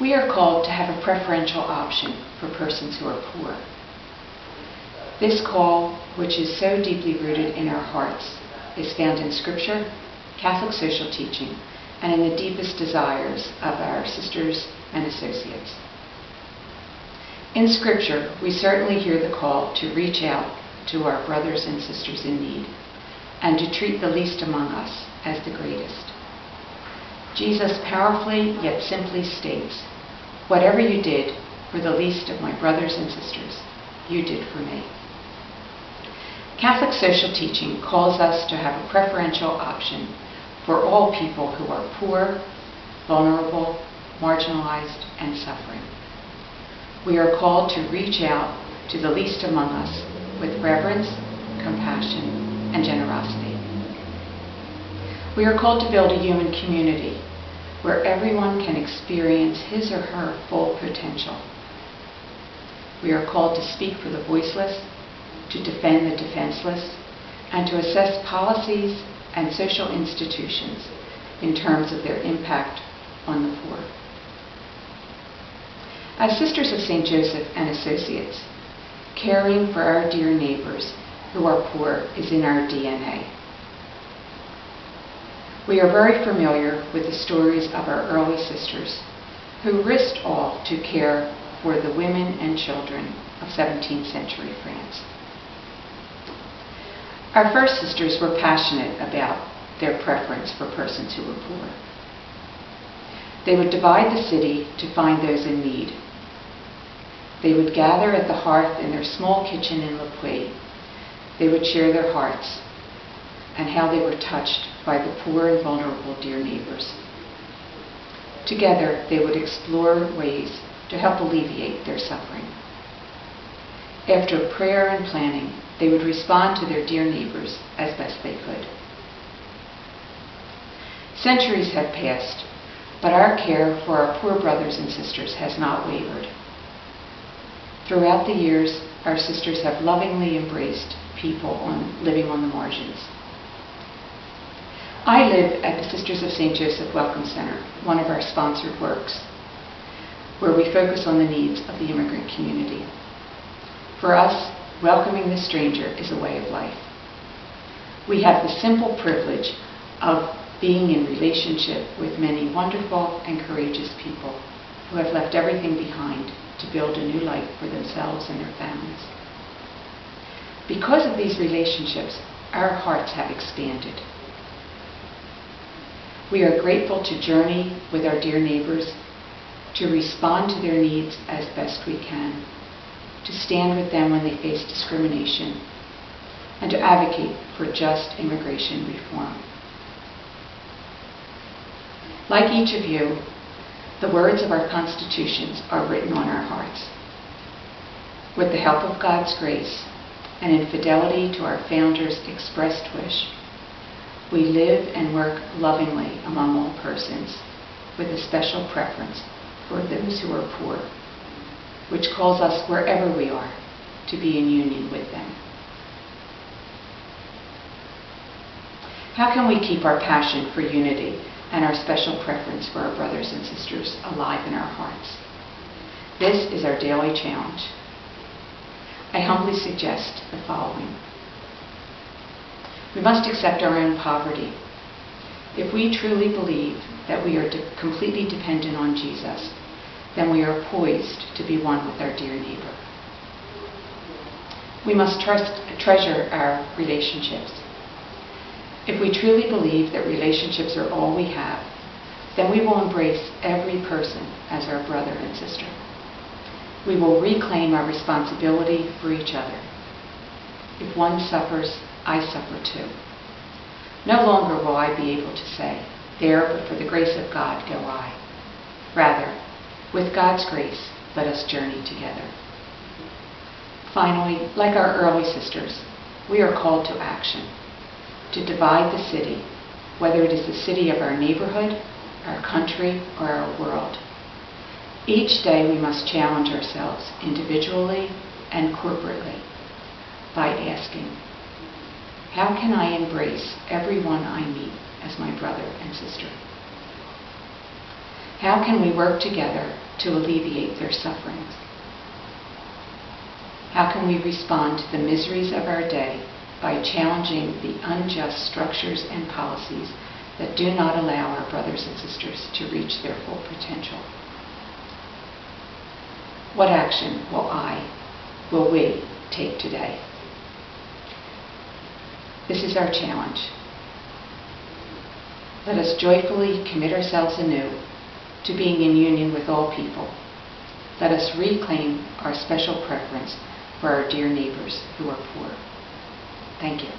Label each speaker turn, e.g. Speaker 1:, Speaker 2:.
Speaker 1: We are called to have a preferential option for persons who are poor. This call, which is so deeply rooted in our hearts, is found in Scripture, Catholic social teaching, and in the deepest desires of our sisters and associates. In Scripture, we certainly hear the call to reach out to our brothers and sisters in need, and to treat the least among us as the greatest. Jesus powerfully yet simply states, "Whatever you did for the least of my brothers and sisters, you did for me." Catholic social teaching calls us to have a preferential option for all people who are poor, vulnerable, marginalized, and suffering. We are called to reach out to the least among us with reverence, compassion, and generosity. We are called to build a human community where everyone can experience his or her full potential. We are called to speak for the voiceless, to defend the defenseless, and to assess policies and social institutions in terms of their impact on the poor. As Sisters of St. Joseph and Associates, caring for our dear neighbors who are poor is in our DNA. We are very familiar with the stories of our early sisters who risked all to care for the women and children of 17th century France. Our first sisters were passionate about their preference for persons who were poor. They would divide the city to find those in need. They would gather at the hearth in their small kitchen in Le Puy. They would share their hearts and how they were touched by the poor and vulnerable dear neighbors. Together, they would explore ways to help alleviate their suffering. After prayer and planning, they would respond to their dear neighbors as best they could. Centuries have passed, but our care for our poor brothers and sisters has not wavered. Throughout the years, our sisters have lovingly embraced people living on the margins. I live at the Sisters of St. Joseph Welcome Center, one of our sponsored works, where we focus on the needs of the immigrant community. For us, welcoming the stranger is a way of life. We have the simple privilege of being in relationship with many wonderful and courageous people who have left everything behind to build a new life for themselves and their families. Because of these relationships, our hearts have expanded. We are grateful to journey with our dear neighbors, to respond to their needs as best we can, to stand with them when they face discrimination, and to advocate for just immigration reform. Like each of you, the words of our constitutions are written on our hearts. With the help of God's grace and in fidelity to our founders' expressed wish, we live and work lovingly among all persons, with a special preference for those who are poor, which calls us wherever we are to be in union with them. How can we keep our passion for unity and our special preference for our brothers and sisters alive in our hearts? This is our daily challenge. I humbly suggest the following. We must accept our own poverty. If we truly believe that we are completely dependent on Jesus, then we are poised to be one with our dear neighbor. We must treasure our relationships. If we truly believe that relationships are all we have, then we will embrace every person as our brother and sister. We will reclaim our responsibility for each other. If one suffers, I suffer too. No longer will I be able to say, "There, but for the grace of God, go I." Rather, with God's grace, let us journey together. Finally, like our early sisters, we are called to action, to divide the city, whether it is the city of our neighborhood, our country, or our world. Each day we must challenge ourselves individually and corporately by asking, how can I embrace everyone I meet as my brother and sister? How can we work together to alleviate their sufferings? How can we respond to the miseries of our day by challenging the unjust structures and policies that do not allow our brothers and sisters to reach their full potential? What action will we take today? This is our challenge. Let us joyfully commit ourselves anew to being in union with all people. Let us reclaim our special preference for our dear neighbors who are poor. Thank you.